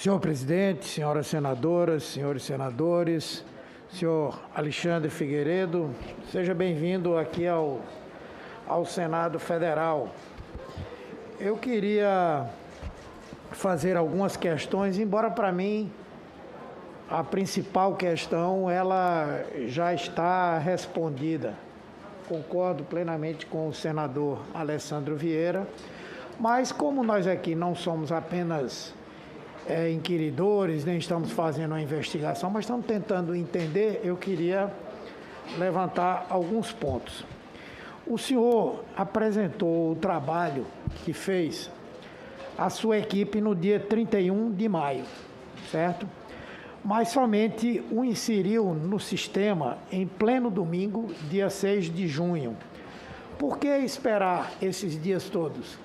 Senhor presidente, senhoras senadoras, senhores senadores, senhor Alexandre Figueiredo, seja bem-vindo aqui ao Senado Federal. Eu queria fazer algumas questões, embora para mim a principal questão ela já está respondida. Concordo plenamente com o senador Alessandro Vieira, mas como nós aqui não somos apenas inquiridores, nem estamos fazendo uma investigação, mas estamos tentando entender, eu queria levantar alguns pontos. O senhor apresentou o trabalho que fez a sua equipe no dia 31 de maio, certo? Mas somente o inseriu no sistema em pleno domingo, dia 6 de junho. Por que esperar esses dias todos?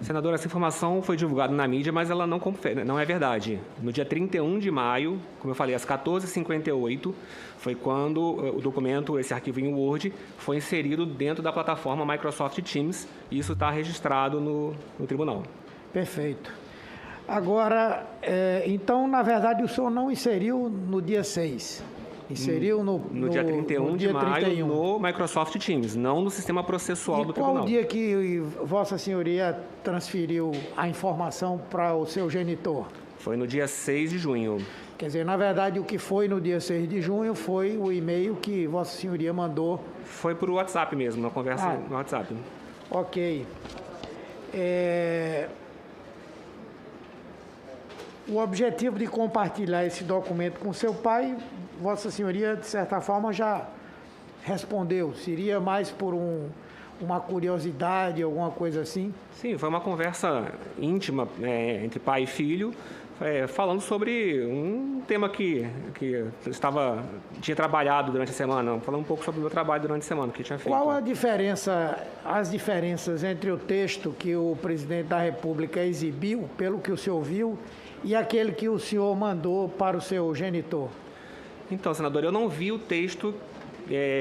Senador, essa informação foi divulgada na mídia, mas ela não é verdade. No dia 31 de maio, como eu falei, às 14h58, foi quando o documento, esse arquivo em Word, foi inserido dentro da plataforma Microsoft Teams, e isso está registrado no tribunal. Perfeito. Agora, então, na verdade, o senhor não inseriu no dia 6. Inseriu no dia 31 de maio 31. No Microsoft Teams, não no sistema processual do tribunal. Qual o dia que Vossa Senhoria transferiu a informação para o seu genitor? Foi no dia 6 de junho. Quer dizer, na verdade, o que foi no dia 6 de junho foi o e-mail que Vossa Senhoria mandou. Foi por WhatsApp mesmo, uma conversa no WhatsApp. Ok. O objetivo de compartilhar esse documento com seu pai, Vossa Senhoria, de certa forma, já respondeu. Seria mais por uma curiosidade, alguma coisa assim? Sim, foi uma conversa íntima entre pai e filho, falando sobre um tema que tinha trabalhado durante a semana, falando um pouco sobre o meu trabalho durante a semana, que tinha feito. Qual as diferenças entre o texto que o presidente da República exibiu, pelo que o senhor viu, e aquele que o senhor mandou para o seu genitor? Então, senador, eu não vi o texto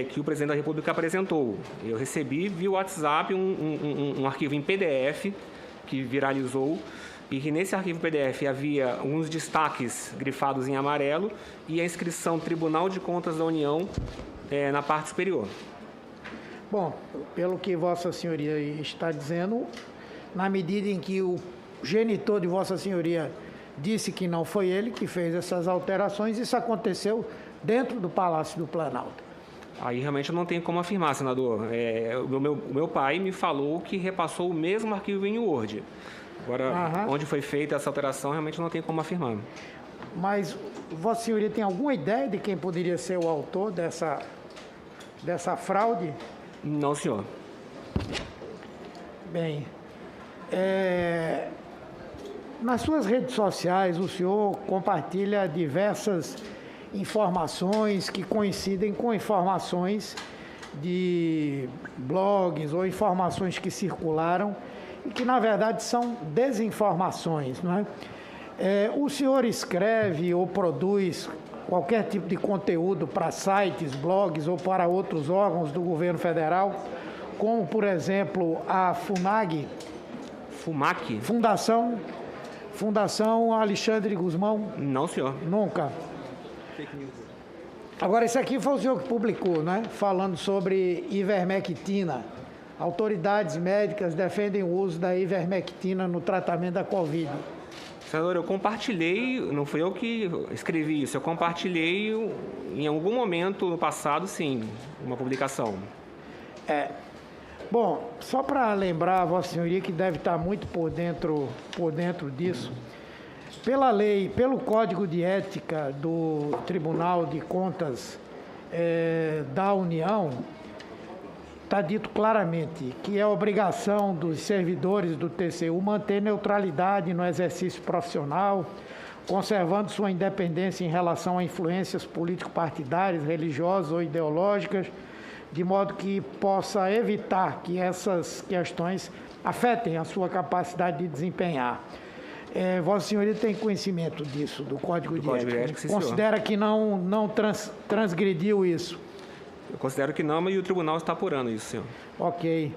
que o presidente da República apresentou. Eu recebi via WhatsApp um arquivo em PDF que viralizou, e que nesse arquivo PDF havia uns destaques grifados em amarelo e a inscrição Tribunal de Contas da União na parte superior. Bom, pelo que Vossa Senhoria está dizendo, na medida em que o genitor de Vossa Senhoria disse que não foi ele que fez essas alterações, isso aconteceu dentro do Palácio do Planalto. Aí realmente eu não tenho como afirmar, senador. O meu pai me falou que repassou o mesmo arquivo em Word. Agora, onde foi feita essa alteração, realmente não tenho como afirmar. Mas Vossa Senhoria tem alguma ideia de quem poderia ser o autor dessa fraude? Não, senhor. Bem, nas suas redes sociais, o senhor compartilha diversas informações que coincidem com informações de blogs ou informações que circularam e que, na verdade, são desinformações, não é? O senhor escreve ou produz qualquer tipo de conteúdo para sites, blogs ou para outros órgãos do governo federal, como, por exemplo, a FUNAG? FUMAC? Fundação Alexandre Guzmão? Não, senhor. Nunca. Agora, esse aqui foi o senhor que publicou, né? Falando sobre ivermectina. Autoridades médicas defendem o uso da ivermectina no tratamento da Covid. Senador, eu compartilhei, não fui eu que escrevi isso, eu compartilhei em algum momento no passado, sim, uma publicação. Bom, só para lembrar a Vossa Senhoria que deve estar muito por dentro disso, pela lei, pelo Código de Ética do Tribunal de Contas da União, está dito claramente que é obrigação dos servidores do TCU manter neutralidade no exercício profissional, conservando sua independência em relação a influências político-partidárias, religiosas ou ideológicas, de modo que possa evitar que essas questões afetem a sua capacidade de desempenhar. Vossa Senhoria tem conhecimento disso, do Código de Ética? Considera que não transgrediu isso? Eu considero que não, mas o tribunal está apurando isso, senhor. Ok.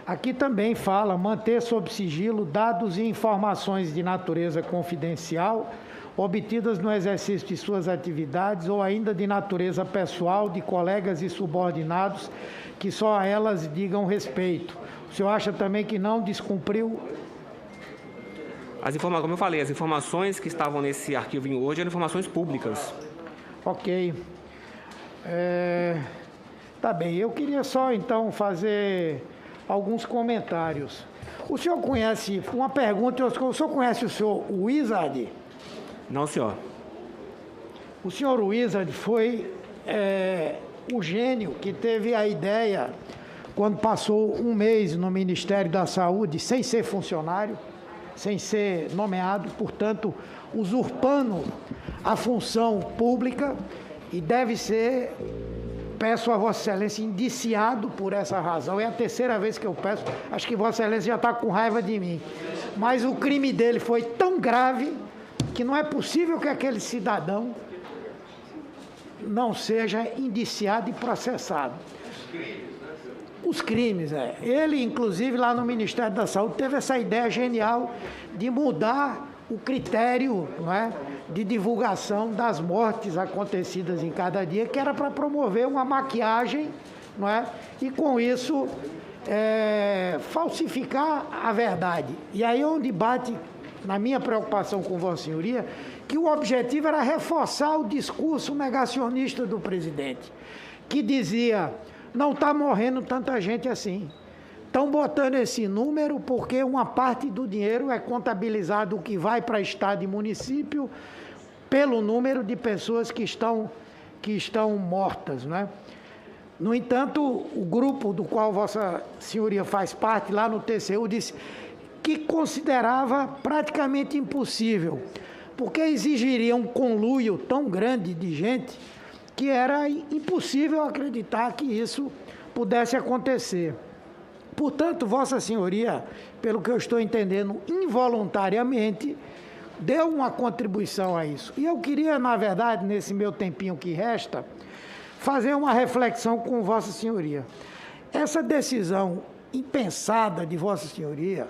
Aqui também fala manter sob sigilo dados e informações de natureza confidencial obtidas no exercício de suas atividades ou ainda de natureza pessoal de colegas e subordinados que só a elas digam respeito. O senhor acha também que não descumpriu? Como eu falei, as informações que estavam nesse arquivo em hoje eram informações públicas. Ok. Tá bem, eu queria só então fazer alguns comentários. O senhor conhece, uma pergunta, o senhor conhece o senhor Wizard? Não, senhor. O senhor Wizard foi o gênio que teve a ideia, quando passou um mês no Ministério da Saúde, sem ser funcionário, sem ser nomeado, portanto, usurpando a função pública, e deve ser, peço a Vossa Excelência, indiciado por essa razão. É a terceira vez que eu peço, acho que Vossa Excelência já está com raiva de mim. Mas o crime dele foi tão grave que não é possível que aquele cidadão não seja indiciado e processado. Os crimes, Ele, inclusive, lá no Ministério da Saúde, teve essa ideia genial de mudar o critério, não é, de divulgação das mortes acontecidas em cada dia, que era para promover uma maquiagem, não é, e com isso falsificar a verdade. E aí é onde bate, na minha preocupação com Vossa Senhoria, que o objetivo era reforçar o discurso negacionista do presidente, que dizia: não está morrendo tanta gente assim. Estão botando esse número porque uma parte do dinheiro é contabilizado, o que vai para estado e município, pelo número de pessoas que estão mortas, né? No entanto, o grupo do qual Vossa Senhoria faz parte, lá no TCU, disse que considerava praticamente impossível, porque exigiria um conluio tão grande de gente que era impossível acreditar que isso pudesse acontecer. Portanto, Vossa Senhoria, pelo que eu estou entendendo, involuntariamente, deu uma contribuição a isso. E eu queria, na verdade, nesse meu tempinho que resta, fazer uma reflexão com Vossa Senhoria. Essa decisão impensada de Vossa Senhoria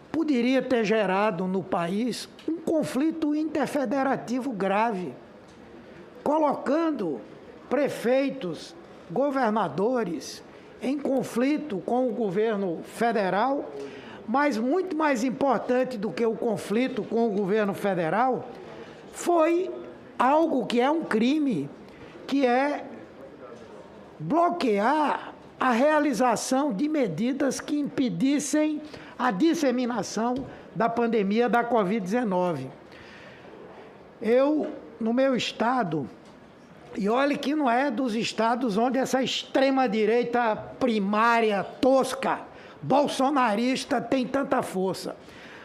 poderia ter gerado no país um conflito interfederativo grave, colocando prefeitos, governadores em conflito com o governo federal, mas muito mais importante do que o conflito com o governo federal foi algo que é um crime, que é bloquear a realização de medidas que impedissem a disseminação da pandemia da Covid-19. Eu, no meu estado, e olhe que não é dos estados onde essa extrema-direita primária, tosca, bolsonarista tem tanta força.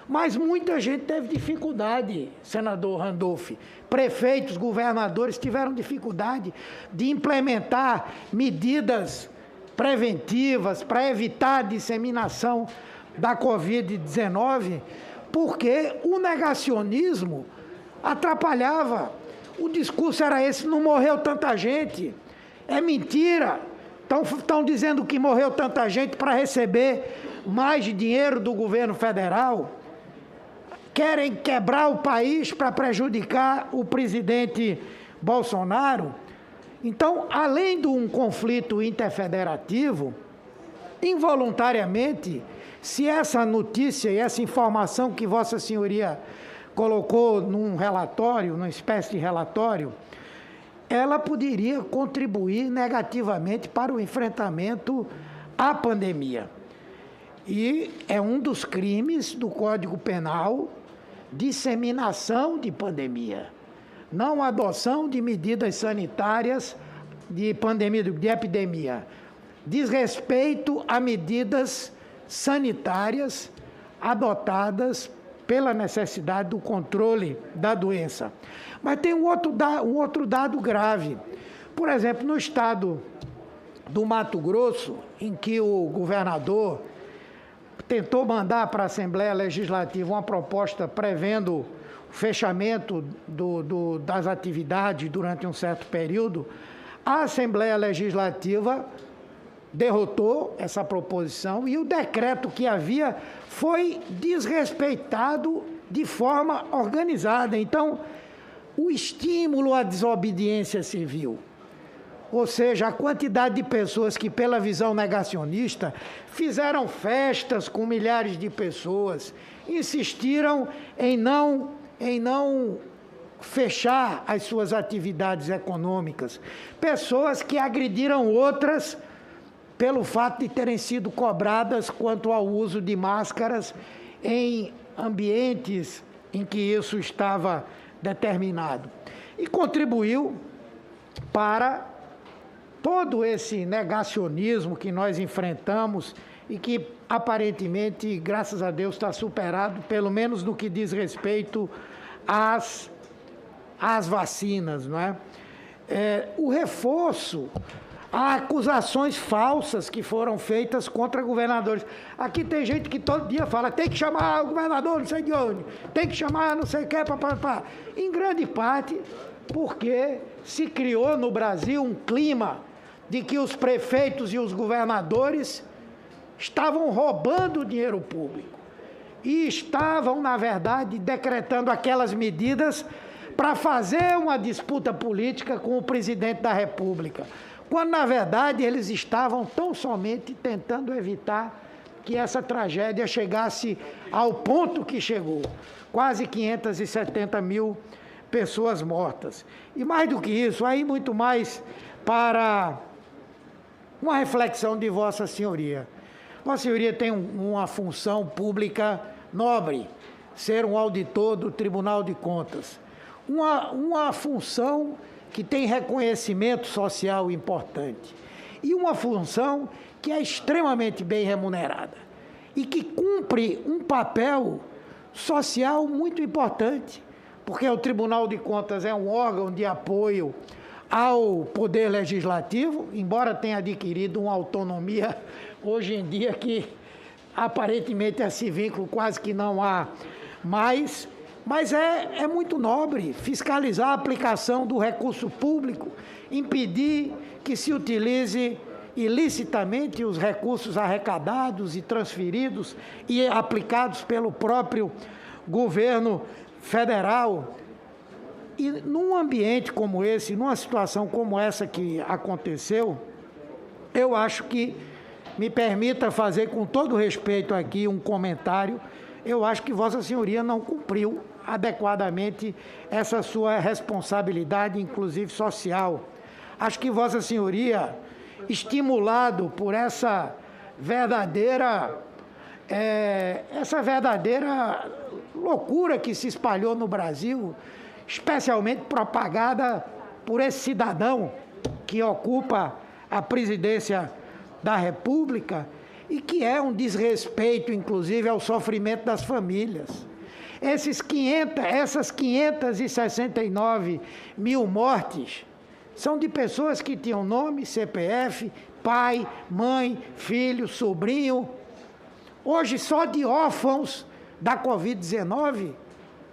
Mas muita gente teve dificuldade, senador Randolph. Prefeitos, governadores tiveram dificuldade de implementar medidas preventivas para evitar a disseminação da Covid-19, porque o negacionismo atrapalhava. O discurso era esse: não morreu tanta gente, é mentira. Estão dizendo que morreu tanta gente para receber mais dinheiro do governo federal. Querem quebrar o país para prejudicar o presidente Bolsonaro. Então, além de um conflito interfederativo, involuntariamente, se essa notícia e essa informação que Vossa Senhoria colocou num relatório, numa espécie de relatório, ela poderia contribuir negativamente para o enfrentamento à pandemia. E é um dos crimes do Código Penal, disseminação de pandemia, não adoção de medidas sanitárias de pandemia, de epidemia, desrespeito a medidas sanitárias adotadas pela necessidade do controle da doença. Mas tem um outro dado grave. Por exemplo, no estado do Mato Grosso, em que o governador tentou mandar para a Assembleia Legislativa uma proposta prevendo o fechamento das atividades durante um certo período, a Assembleia Legislativa derrotou essa proposição e o decreto que havia foi desrespeitado de forma organizada. Então, o estímulo à desobediência civil, ou seja, a quantidade de pessoas que, pela visão negacionista, fizeram festas com milhares de pessoas, insistiram em não fechar as suas atividades econômicas, pessoas que agrediram outras pelo fato de terem sido cobradas quanto ao uso de máscaras em ambientes em que isso estava determinado. E contribuiu para todo esse negacionismo que nós enfrentamos e que, aparentemente, graças a Deus, está superado, pelo menos no que diz respeito às vacinas, não é? O reforço a acusações falsas que foram feitas contra governadores. Aqui tem gente que todo dia fala, tem que chamar o governador não sei de onde, tem que chamar não sei o que, em grande parte porque se criou no Brasil um clima de que os prefeitos e os governadores estavam roubando o dinheiro público e estavam, na verdade, decretando aquelas medidas para fazer uma disputa política com o presidente da República, quando, na verdade, eles estavam tão somente tentando evitar que essa tragédia chegasse ao ponto que chegou, quase 570 mil pessoas mortas. E mais do que isso, aí muito mais para uma reflexão de Vossa Senhoria. Vossa Senhoria tem uma função pública nobre, ser um auditor do Tribunal de Contas. Uma função que tem reconhecimento social importante. E uma função que é extremamente bem remunerada. E que cumpre um papel social muito importante. Porque o Tribunal de Contas é um órgão de apoio ao Poder Legislativo, embora tenha adquirido uma autonomia hoje em dia que aparentemente esse vínculo quase que não há mais, mas é muito nobre fiscalizar a aplicação do recurso público, impedir que se utilize ilicitamente os recursos arrecadados e transferidos e aplicados pelo próprio governo federal. E num ambiente como esse, numa situação como essa que aconteceu, eu acho que, me permita fazer com todo respeito aqui um comentário, eu acho que Vossa Senhoria não cumpriu adequadamente essa sua responsabilidade, inclusive social. Acho que Vossa Senhoria, estimulado por essa verdadeira loucura que se espalhou no Brasil, especialmente propagada por esse cidadão que ocupa a presidência da República e que é um desrespeito, inclusive, ao sofrimento das famílias. Essas 569 mil mortes são de pessoas que tinham nome, CPF, pai, mãe, filho, sobrinho. Hoje, só de órfãos da Covid-19,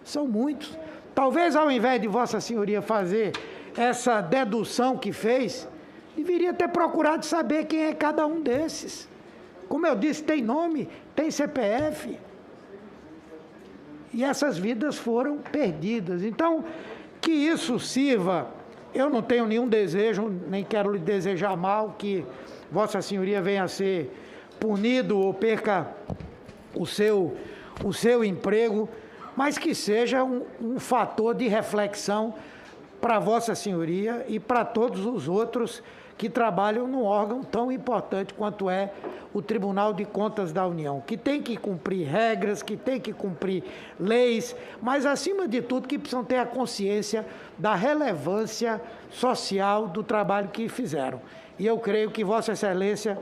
são muitos. Talvez, ao invés de Vossa Senhoria fazer essa dedução que fez, deveria ter procurado saber quem é cada um desses. Como eu disse, tem nome, tem CPF. E essas vidas foram perdidas. Então, que isso sirva, eu não tenho nenhum desejo, nem quero lhe desejar mal, que Vossa Senhoria venha a ser punido ou perca o seu emprego, mas que seja um fator de reflexão para Vossa Senhoria e para todos os outros que trabalham num órgão tão importante quanto é o Tribunal de Contas da União, que tem que cumprir regras, que tem que cumprir leis, mas, acima de tudo, que precisam ter a consciência da relevância social do trabalho que fizeram. E eu creio que Vossa Excelência,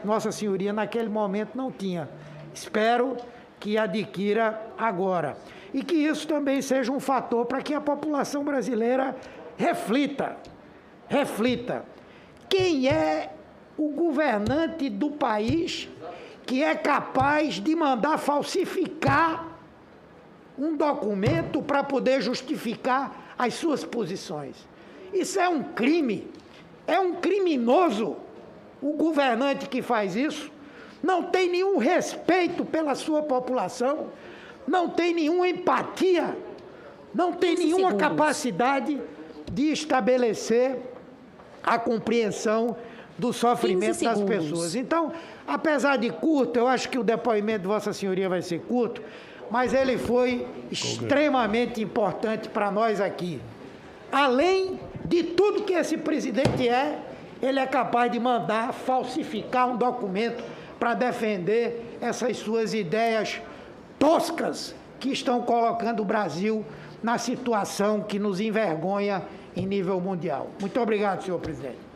Nossa Senhoria, naquele momento não tinha. Espero que adquira agora. E que isso também seja um fator para que a população brasileira reflita. Quem é o governante do país que é capaz de mandar falsificar um documento para poder justificar as suas posições? Isso é um crime, é um criminoso O governante que faz isso não tem nenhum respeito pela sua população, não tem nenhuma empatia, não tem nenhuma capacidade de estabelecer a compreensão do sofrimento das pessoas. Então, apesar de curto, eu acho que o depoimento de Vossa Senhoria vai ser curto, mas ele foi extremamente importante para nós aqui. Além de tudo que esse presidente ele é capaz de mandar falsificar um documento para defender essas suas ideias toscas que estão colocando o Brasil na situação que nos envergonha em nível mundial. Muito obrigado, senhor presidente.